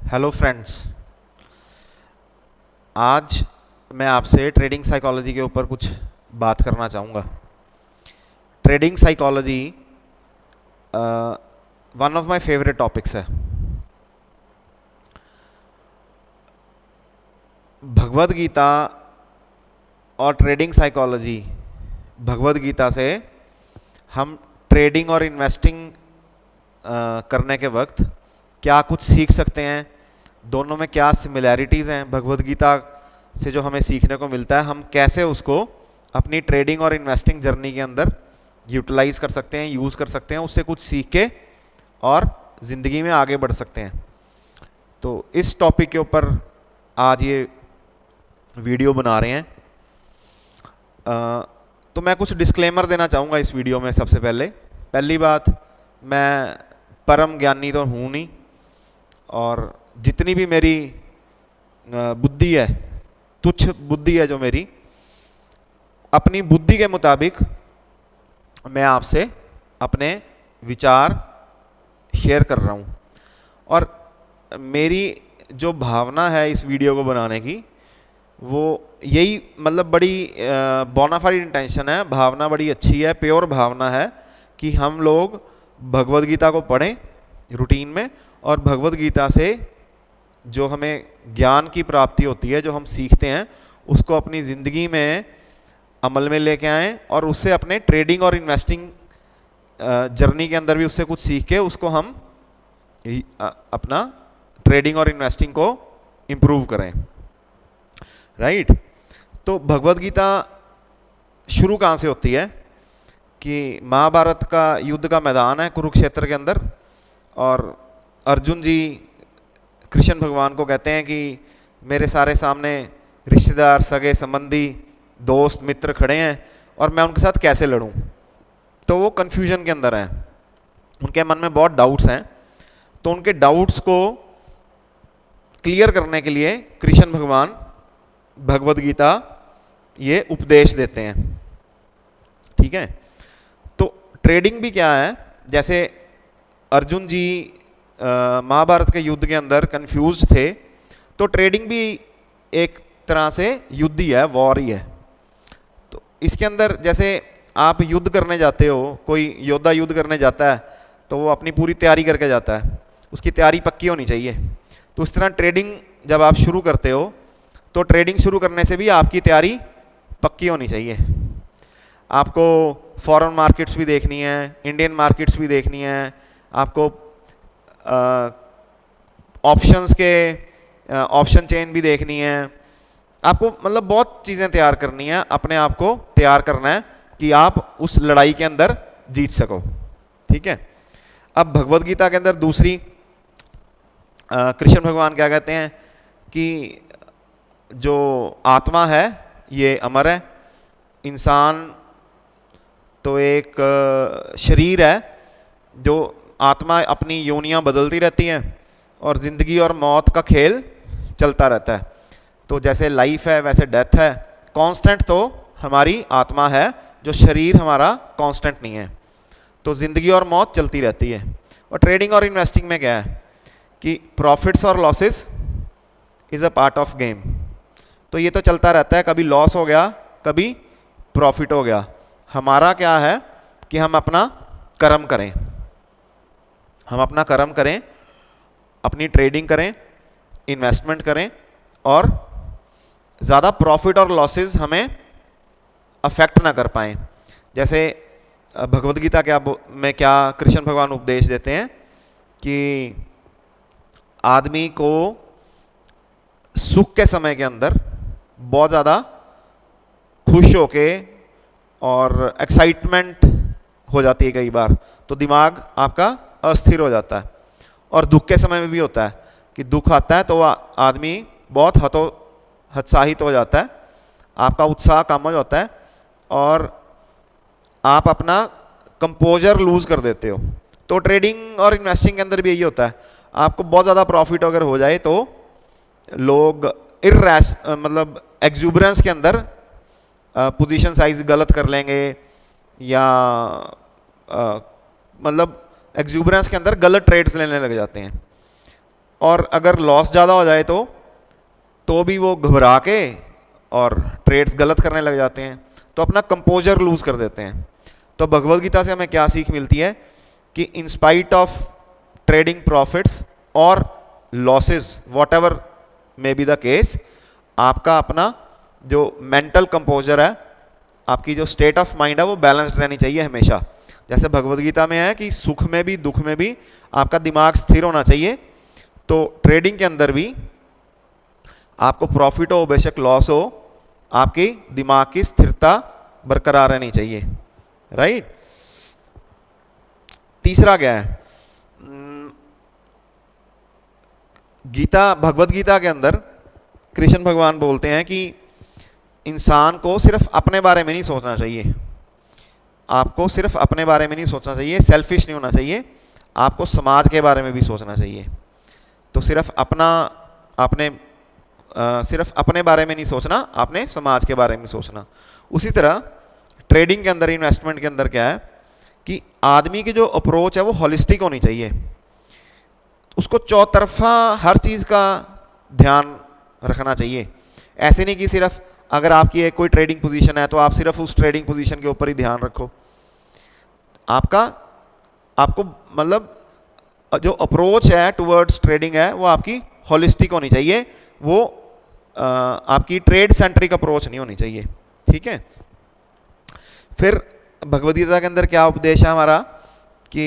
Hello friends. आज मैं आपसे ट्रेडिंग साइकोलॉजी के ऊपर कुछ बात करना चाहूँगा। Trading psychology one of my favourite topics है। भगवद गीता और ट्रेडिंग साइकोलॉजी, भगवद गीता से हम ट्रेडिंग और इन्वेस्टिंग करने के वक्त क्या कुछ सीख सकते हैं, दोनों में क्या सिमिलैरिटीज़ हैं, भगवद गीता से जो हमें सीखने को मिलता है हम कैसे उसको अपनी ट्रेडिंग और इन्वेस्टिंग जर्नी के अंदर यूटिलाइज कर सकते हैं, यूज़ कर सकते हैं, उससे कुछ सीख के और ज़िंदगी में आगे बढ़ सकते हैं। तो इस टॉपिक के ऊपर आज ये वीडियो बना रहे हैं। तो मैं कुछ डिस्क्लेमर देना चाहूँगा इस वीडियो में। सबसे पहली बात, मैं परम ज्ञानी तो हूँ नहीं, और जितनी भी मेरी बुद्धि है, तुच्छ बुद्धि है जो मेरी, अपनी बुद्धि के मुताबिक मैं आपसे अपने विचार शेयर कर रहा हूँ। और मेरी जो भावना है इस वीडियो को बनाने की, वो यही मतलब बड़ी बोनाफाइड इंटेंशन है, भावना बड़ी अच्छी है, प्योर भावना है कि हम लोग भगवद गीता को पढ़ें रूटीन में, और भगवद गीता से जो हमें ज्ञान की प्राप्ति होती है, जो हम सीखते हैं, उसको अपनी ज़िंदगी में अमल में लेके आएँ, और उससे अपने ट्रेडिंग और इन्वेस्टिंग जर्नी के अंदर भी उससे कुछ सीख के उसको हम अपना ट्रेडिंग और इन्वेस्टिंग को इम्प्रूव करें। राइट। तो भगवद गीता शुरू कहाँ से होती है कि महाभारत का युद्ध का मैदान है कुरुक्षेत्र के अंदर, और अर्जुन जी कृष्ण भगवान को कहते हैं कि मेरे सारे सामने रिश्तेदार, सगे संबंधी, दोस्त, मित्र खड़े हैं और मैं उनके साथ कैसे लड़ूं। तो वो कन्फ्यूजन के अंदर हैं, उनके मन में बहुत डाउट्स हैं। तो उनके डाउट्स को क्लियर करने के लिए कृष्ण भगवान भगवद गीता ये उपदेश देते हैं। ठीक है। तो ट्रेडिंग भी क्या है, जैसे अर्जुन जी महाभारत के युद्ध के अंदर कंफ्यूज्ड थे, तो ट्रेडिंग भी एक तरह से युद्ध ही है, वॉर ही है। तो इसके अंदर जैसे आप युद्ध करने जाते हो, कोई योद्धा युद्ध करने जाता है तो वो अपनी पूरी तैयारी करके जाता है, उसकी तैयारी पक्की होनी चाहिए। तो इस तरह ट्रेडिंग जब आप शुरू करते हो, तो ट्रेडिंग शुरू करने से भी आपकी तैयारी पक्की होनी चाहिए। आपको फॉरेन मार्केट्स भी देखनी है, इंडियन मार्केट्स भी देखनी है, आपको ऑप्शंस के ऑप्शन चेन भी देखनी है, आपको मतलब बहुत चीज़ें तैयार करनी है, अपने आप को तैयार करना है कि आप उस लड़ाई के अंदर जीत सको। ठीक है। अब भगवद गीता के अंदर दूसरी कृष्ण भगवान क्या कहते हैं कि जो आत्मा है ये अमर है, इंसान तो एक शरीर है, जो आत्मा अपनी योनियां बदलती रहती हैं और ज़िंदगी और मौत का खेल चलता रहता है। तो जैसे लाइफ है वैसे डेथ है, कांस्टेंट तो हमारी आत्मा है, जो शरीर हमारा कांस्टेंट नहीं है। तो ज़िंदगी और मौत चलती रहती है। और ट्रेडिंग और इन्वेस्टिंग में क्या है कि प्रॉफिट्स और losses is a part of game. तो ये तो चलता रहता है, कभी लॉस हो गया, कभी प्रॉफिट हो गया। हमारा क्या है कि हम अपना कर्म करें, हम अपना कर्म करें, अपनी ट्रेडिंग करें, इन्वेस्टमेंट करें, और ज़्यादा प्रॉफिट और लॉसेस हमें अफेक्ट ना कर पाएँ। जैसे भगवद गीता में क्या कृष्ण भगवान उपदेश देते हैं कि आदमी को सुख के समय के अंदर बहुत ज़्यादा खुश होके और एक्साइटमेंट हो जाती है कई बार, तो दिमाग आपका अस्थिर हो जाता है। और दुख के समय में भी होता है कि दुख आता है तो आदमी बहुत हतोत्साहित हो जाता है, आपका उत्साह कम हो जाता है और आप अपना कंपोजर लूज कर देते हो। तो ट्रेडिंग और इन्वेस्टिंग के अंदर भी यही होता है, आपको बहुत ज़्यादा प्रॉफिट अगर हो जाए तो लोग मतलब एक्सूबरेंस के अंदर पोजीशन साइज गलत कर लेंगे, या मतलब एक्सूबरेंस के अंदर गलत ट्रेड्स लेने लग जाते हैं। और अगर लॉस ज़्यादा हो जाए तो भी वो घबरा के और ट्रेड्स गलत करने लग जाते हैं, तो अपना कंपोजर लूज कर देते हैं। तो भगवद गीता से हमें क्या सीख मिलती है कि in spite of trading profits और losses whatever may be the case, आपका अपना जो मेंटल कंपोजर है, आपकी जो स्टेट ऑफ माइंड है वो बैलेंस्ड रहनी चाहिए हमेशा। जैसे भगवद गीता में है कि सुख में भी दुख में भी आपका दिमाग स्थिर होना चाहिए, तो ट्रेडिंग के अंदर भी आपको प्रॉफिट हो बेशक लॉस हो, आपकी दिमाग की स्थिरता बरकरार रहनी चाहिए, राइट। तीसरा क्या है, गीता भगवद गीता के अंदर कृष्ण भगवान बोलते हैं कि इंसान को सिर्फ अपने बारे में नहीं सोचना चाहिए, आपको सिर्फ अपने बारे में नहीं सोचना चाहिए, सेल्फिश नहीं होना चाहिए, आपको समाज के बारे में भी सोचना चाहिए। तो सिर्फ सिर्फ अपने बारे में नहीं सोचना, आपने समाज के बारे में सोचना। उसी तरह ट्रेडिंग के अंदर, इन्वेस्टमेंट के अंदर क्या है कि आदमी की जो अप्रोच है वो हॉलिस्टिक होनी चाहिए, उसको चौतरफा हर चीज़ का ध्यान रखना चाहिए। ऐसे नहीं कि सिर्फ अगर आपकी एक कोई ट्रेडिंग पोजीशन है तो आप सिर्फ उस ट्रेडिंग पोजीशन के ऊपर ही ध्यान रखो। आपको मतलब जो अप्रोच है टुवर्ड्स ट्रेडिंग है वो आपकी हॉलिस्टिक होनी चाहिए, वो आपकी ट्रेड सेंट्रिक अप्रोच नहीं होनी चाहिए, ठीक है। फिर भगवद गीता के अंदर क्या उपदेश है हमारा कि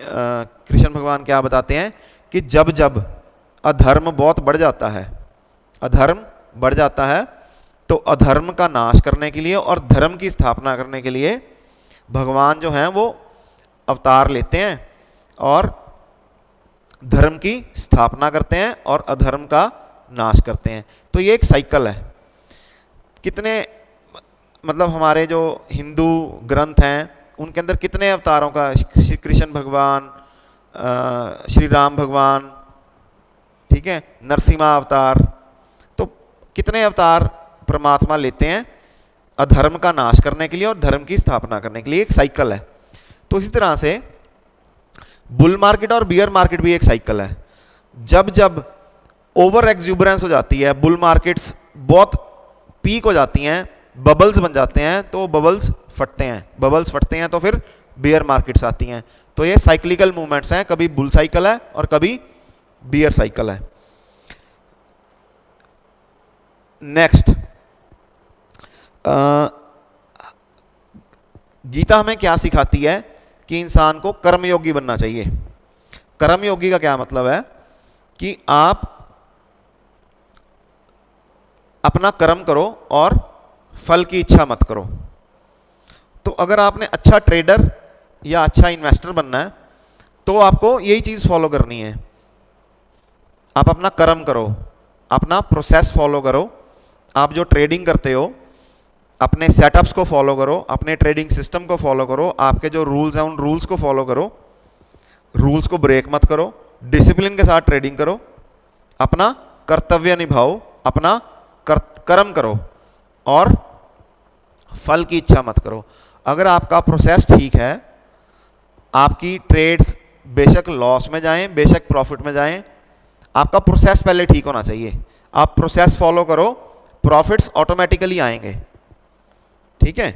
कृष्ण भगवान क्या बताते हैं कि जब जब अधर्म बहुत बढ़ जाता है, अधर्म बढ़ जाता है, तो अधर्म का नाश करने के लिए और धर्म की स्थापना करने के लिए भगवान जो हैं वो अवतार लेते हैं और धर्म की स्थापना करते हैं और अधर्म का नाश करते हैं। तो ये एक साइकिल है। कितने मतलब हमारे जो हिंदू ग्रंथ हैं उनके अंदर कितने अवतारों का, श्री कृष्ण भगवान, श्री राम भगवान, ठीक है, नरसिम्हा अवतार, तो कितने अवतार परमात्मा लेते हैं अधर्म का नाश करने के लिए और धर्म की स्थापना करने के लिए। एक साइकिल है। तो इसी तरह से बुल मार्केट और बियर मार्केट भी एक साइकिल है। जब जब ओवर एक्सुबरेंस हो जाती है, बुल मार्केट्स बहुत पीक हो जाती हैं, बबल्स बन जाते हैं, तो बबल्स फटते हैं, बबल्स फटते हैं तो फिर बियर मार्केट्स आती हैं। तो ये साइक्लिकल मूवमेंट्स हैं, कभी बुल साइकिल है और कभी बियर साइकिल है। नेक्स्ट, गीता हमें क्या सिखाती है कि इंसान को कर्मयोगी बनना चाहिए। कर्मयोगी का क्या मतलब है कि आप अपना कर्म करो और फल की इच्छा मत करो। तो अगर आपने अच्छा ट्रेडर या अच्छा इन्वेस्टर बनना है तो आपको यही चीज़ फॉलो करनी है। आप अपना कर्म करो, अपना प्रोसेस फॉलो करो, आप जो ट्रेडिंग करते हो अपने सेटअप्स को फॉलो करो, अपने ट्रेडिंग सिस्टम को फॉलो करो, आपके जो रूल्स हैं उन रूल्स को फॉलो करो, रूल्स को ब्रेक मत करो, डिसिप्लिन के साथ ट्रेडिंग करो, अपना कर्तव्य निभाओ, अपना कर्म करो और फल की इच्छा मत करो। अगर आपका प्रोसेस ठीक है, आपकी ट्रेड्स बेशक लॉस में जाएं बेशक प्रॉफिट में जाएं, आपका प्रोसेस पहले ठीक होना चाहिए। आप प्रोसेस फॉलो करो, प्रॉफिट्स ऑटोमेटिकली आएंगे, ठीक है।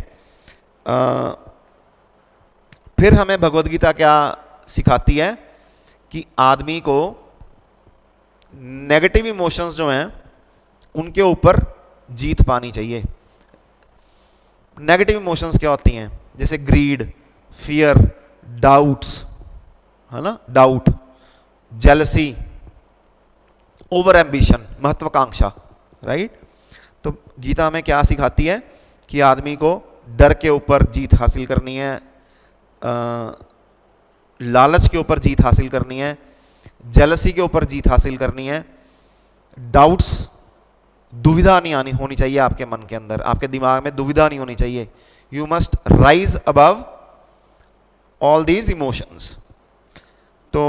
फिर हमें भगवद गीता क्या सिखाती है कि आदमी को नेगेटिव इमोशंस जो हैं उनके ऊपर जीत पानी चाहिए। नेगेटिव इमोशंस क्या होती हैं? जैसे ग्रीड, फियर, डाउट्स, है ना, डाउट, जेलसी, ओवर एम्बिशन, महत्वाकांक्षा, राइट। तो गीता हमें क्या सिखाती है कि आदमी को डर के ऊपर जीत हासिल करनी है, लालच के ऊपर जीत हासिल करनी है, जेलसी के ऊपर जीत हासिल करनी है, डाउट्स, दुविधा नहीं होनी चाहिए आपके मन के अंदर, आपके दिमाग में दुविधा नहीं होनी चाहिए। You must rise above all these emotions. तो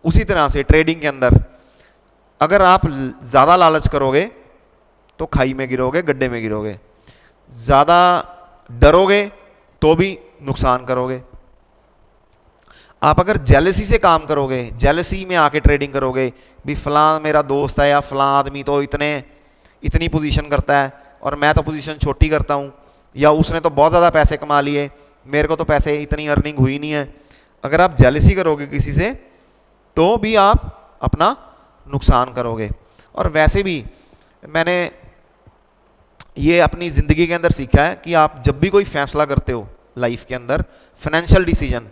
उसी तरह से ट्रेडिंग के अंदर अगर आप ज़्यादा लालच करोगे तो खाई में गिरोगे, गड्ढे में गिरोगे, ज़्यादा डरोगे तो भी नुकसान करोगे। आप अगर जेलसी से काम करोगे, जेलसी में आके ट्रेडिंग करोगे, भी फलां मेरा दोस्त है या फलां आदमी तो इतनी पोजीशन करता है और मैं तो पोजीशन छोटी करता हूँ, या उसने तो बहुत ज़्यादा पैसे कमा लिए, मेरे को तो पैसे इतनी अर्निंग हुई नहीं है, अगर आप जेलसी करोगे किसी से तो भी आप अपना नुकसान करोगे। और वैसे भी मैंने ये अपनी ज़िंदगी के अंदर सीखा है कि आप जब भी कोई फैसला करते हो लाइफ के अंदर, फाइनेंशियल डिसीजन,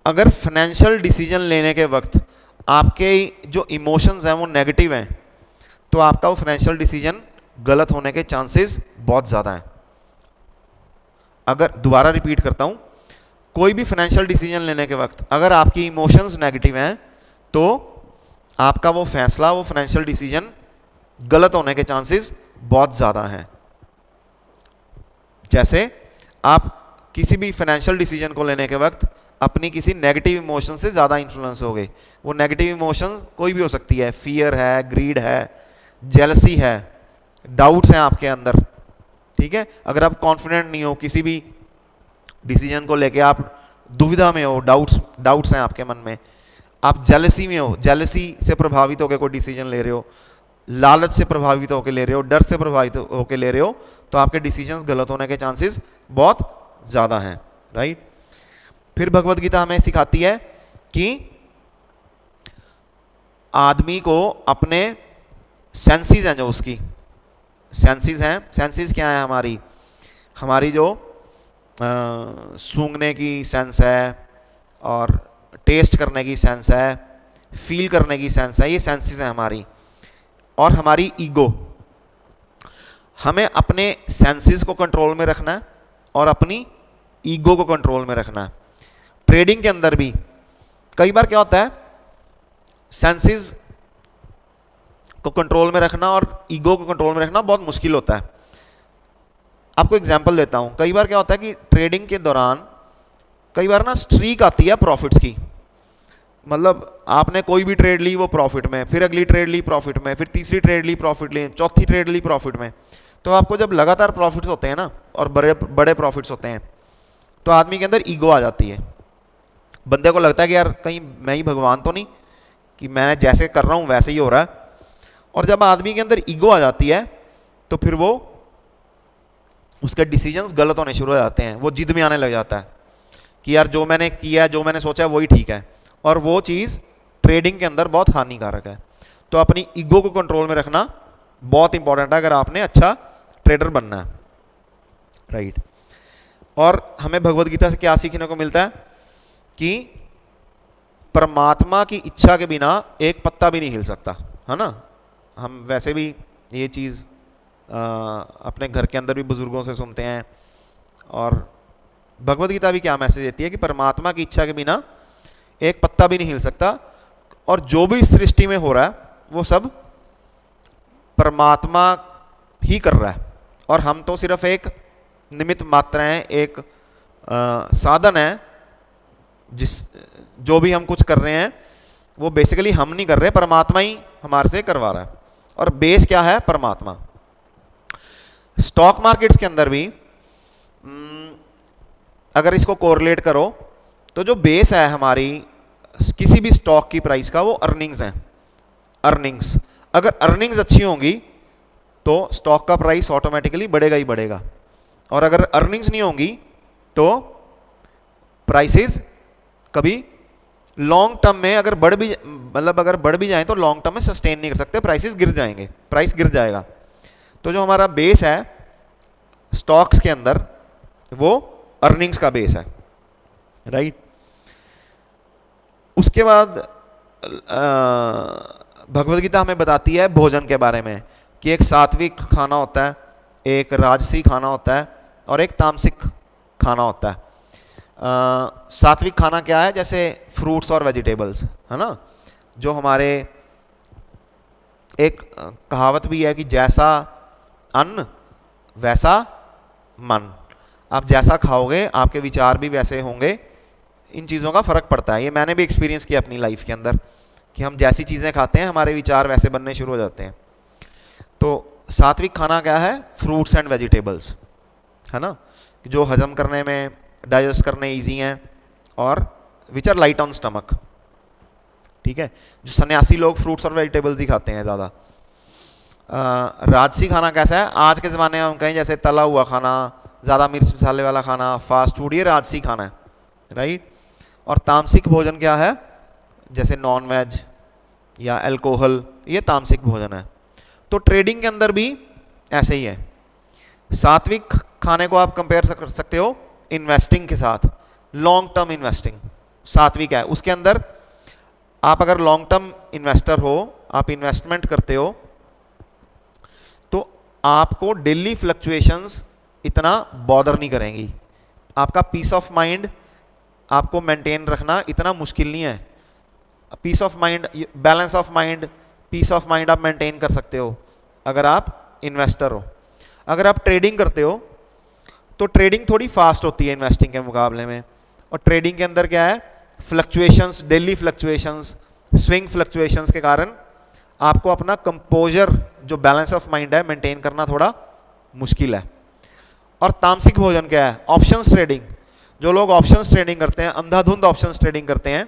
अगर फाइनेंशियल डिसीजन लेने के वक्त आपके जो इमोशंस हैं वो नेगेटिव हैं, तो आपका वो फाइनेंशियल डिसीजन गलत होने के चांसेस बहुत ज़्यादा हैं। अगर दोबारा रिपीट करता हूँ, कोई भी फाइनेंशियल डिसीजन लेने के वक्त अगर आपकी इमोशंस नेगेटिव हैं तो आपका वो फैसला, वो फाइनेंशियल डिसीजन गलत होने के चांसेस बहुत ज़्यादा हैं। जैसे आप किसी भी फाइनेंशियल डिसीजन को लेने के वक्त अपनी किसी नेगेटिव इमोशन से ज़्यादा इन्फ्लुएंस हो गए। वो नेगेटिव इमोशन कोई भी हो सकती है, फियर है, ग्रीड है, जेलसी है, डाउट्स हैं आपके अंदर, ठीक है। अगर आप कॉन्फिडेंट नहीं हो किसी भी डिसीजन को लेके, आप दुविधा में हो, डाउट्स हैं आपके मन में, आप जेलसी में हो, जेलसी से प्रभावित होकर कोई डिसीजन ले रहे हो, लालच से प्रभावित होकर ले रहे हो, डर से प्रभावित होकर ले रहे हो, तो आपके डिसीजंस गलत होने के चांसेस बहुत ज़्यादा हैं, राइट। फिर भगवत गीता हमें सिखाती है कि आदमी को अपने सेंसेस हैं, जो उसकी सेंसेस हैं, सेंसेस क्या है हमारी जो सूंघने की सेंस है और टेस्ट करने की सेंस है, फील करने की सेंस है, ये सेंसेस हैं हमारी। और हमारी ईगो, हमें अपने सेंसेस को कंट्रोल में रखना है और अपनी ईगो को कंट्रोल में रखना है। ट्रेडिंग के अंदर भी कई बार क्या होता है, सेंसेस को कंट्रोल में रखना और ईगो को कंट्रोल में रखना बहुत मुश्किल होता है। आपको एग्जांपल देता हूं, कई बार क्या होता है कि ट्रेडिंग के दौरान कई बार ना स्ट्रीक आती है प्रॉफिट्स की, मतलब आपने कोई भी ट्रेड ली वो प्रॉफिट में, फिर अगली ट्रेड ली प्रॉफिट में, फिर तीसरी ट्रेड ली प्रॉफिट ली, चौथी ट्रेड ली प्रॉफिट में। तो आपको जब लगातार प्रॉफिट्स होते हैं ना, और बड़े बड़े प्रॉफिट्स होते हैं, तो आदमी के अंदर ईगो आ जाती है। बंदे को लगता है कि यार कहीं मैं ही भगवान तो नहीं कि मैं जैसे कर रहा हूँ वैसे ही हो रहा है। और जब आदमी के अंदर ईगो आ जाती है तो फिर वो उसके डिसीजंस गलत होने शुरू हो जाते हैं, वो जिद में आने लग जाता है कि यार जो मैंने किया है, जो मैंने सोचा है वही ठीक है, और वो चीज़ ट्रेडिंग के अंदर बहुत हानिकारक है। तो अपनी ईगो को कंट्रोल में रखना बहुत इंपॉर्टेंट है अगर आपने अच्छा ट्रेडर बनना है, राइट। और हमें भगवत गीता से क्या सीखने को मिलता है कि परमात्मा की इच्छा के बिना एक पत्ता भी नहीं हिल सकता, है ना। हम वैसे भी ये चीज़ अपने घर के अंदर भी बुजुर्गों से सुनते हैं, और भगवत गीता भी क्या मैसेज देती है कि परमात्मा की इच्छा के बिना एक पत्ता भी नहीं हिल सकता, और जो भी इस सृष्टि में हो रहा है वो सब परमात्मा ही कर रहा है, और हम तो सिर्फ एक निमित्त मात्र हैं, एक साधन है। जो भी हम कुछ कर रहे हैं वो बेसिकली हम नहीं कर रहे, परमात्मा ही हमारे से करवा रहा है, और बेस क्या है, परमात्मा। स्टॉक मार्केट्स के अंदर भी अगर इसको कोरिलेट करो तो जो बेस है हमारी किसी भी स्टॉक की प्राइस का, वो अर्निंग्स हैं। अर्निंग्स, अगर अर्निंग्स अच्छी होंगी तो स्टॉक का प्राइस ऑटोमेटिकली बढ़ेगा ही बढ़ेगा, और अगर अर्निंग्स नहीं होंगी तो प्राइसेस कभी लॉन्ग टर्म में अगर बढ़ भी जाएं तो लॉन्ग टर्म में सस्टेन नहीं कर सकते, प्राइसेस गिर जाएंगे, प्राइस गिर जाएगा। तो जो हमारा बेस है स्टॉक्स के अंदर वो अर्निंग्स का बेस है, राइट। उसके बाद भगवद गीता हमें बताती है भोजन के बारे में कि एक सात्विक खाना होता है, एक राजसी खाना होता है, और एक तामसिक खाना होता है। सात्विक खाना क्या है, जैसे फ्रूट्स और वेजिटेबल्स, है ना। जो हमारे एक कहावत भी है कि जैसा अन्न वैसा मन, आप जैसा खाओगे आपके विचार भी वैसे होंगे। इन चीज़ों का फ़र्क पड़ता है, ये मैंने भी एक्सपीरियंस किया अपनी लाइफ के अंदर कि हम जैसी चीज़ें खाते हैं हमारे विचार वैसे बनने शुरू हो जाते हैं। तो सात्विक खाना क्या है, फ्रूट्स एंड वेजिटेबल्स, है ना, जो हजम करने में, डाइजेस्ट करने ईजी हैं और which are light on stomach, ठीक है। जो सन्यासी लोग फ्रूट्स और वेजिटेबल्स ही खाते हैं ज़्यादा। राजसी खाना कैसा है? आज के ज़माने में हम कहें जैसे तला हुआ खाना, ज़्यादा मिर्च मसाले वाला खाना, फास्ट फूड, ये राजसी खाना है, राइट। और तामसिक भोजन क्या है? जैसे नॉन वेज या अल्कोहल, ये तामसिक भोजन है। तो ट्रेडिंग के अंदर भी ऐसे ही है। सात्विक खाने को आप कंपेयर कर सकते हो इन्वेस्टिंग के साथ, लॉन्ग टर्म इन्वेस्टिंग सात्विक है। उसके अंदर आप अगर लॉन्ग टर्म इन्वेस्टर हो, आप इन्वेस्टमेंट करते हो, तो आपको डेली फ्लक्चुएशंस इतना बॉदर नहीं करेंगी। आपका पीस ऑफ माइंड आपको मेंटेन रखना इतना मुश्किल नहीं है। Peace of mind, balance of mind, peace of mind आप मेंटेन कर सकते हो अगर आप इन्वेस्टर हो। अगर आप ट्रेडिंग करते हो तो ट्रेडिंग थोड़ी फास्ट होती है इन्वेस्टिंग के मुकाबले में। और ट्रेडिंग के अंदर क्या है? Fluctuations, daily fluctuations, swing fluctuations के कारण आपको अपना कंपोजर, जो बैलेंस ऑफ माइंड है, मेंटेन करना थोड़ा मुश्किल है। और तामसिक भोजन क्या है? Options trading. जो लोग ऑप्शंस ट्रेडिंग करते हैं, अंधाधुंध ऑप्शंस ट्रेडिंग करते हैं,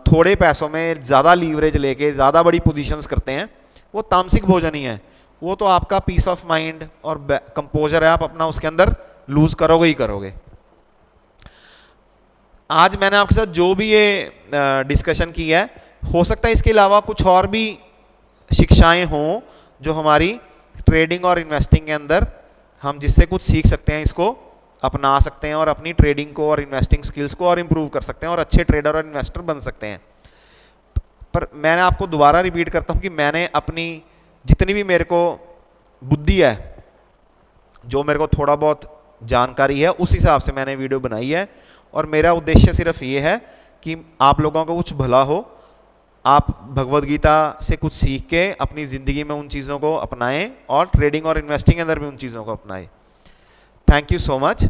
थोड़े पैसों में ज़्यादा लीवरेज लेके ज़्यादा बड़ी पोजीशंस करते हैं, वो तामसिक भोजन ही है। वो तो आपका पीस ऑफ माइंड और कंपोजर है, आप अपना उसके अंदर लूज करोगे ही करोगे। आज मैंने आपके साथ जो भी ये डिस्कशन की है, हो सकता है इसके अलावा कुछ और भी शिक्षाएं हों जो हमारी ट्रेडिंग और इन्वेस्टिंग के अंदर हम जिससे कुछ सीख सकते हैं, इसको अपना सकते हैं और अपनी ट्रेडिंग को और इन्वेस्टिंग स्किल्स को और इम्प्रूव कर सकते हैं और अच्छे ट्रेडर और इन्वेस्टर बन सकते हैं। पर मैंने आपको दोबारा रिपीट करता हूँ कि मैंने अपनी जितनी भी मेरे को बुद्धि है, जो मेरे को थोड़ा बहुत जानकारी है, उस हिसाब से मैंने वीडियो बनाई है। और मेरा उद्देश्य सिर्फ ये है कि आप लोगों को कुछ भला हो, आप भगवद गीता से कुछ सीख के अपनी ज़िंदगी में उन चीज़ों को अपनाएं और ट्रेडिंग और इन्वेस्टिंग के अंदर भी उन चीज़ों को अपनाएं। Thank you so much.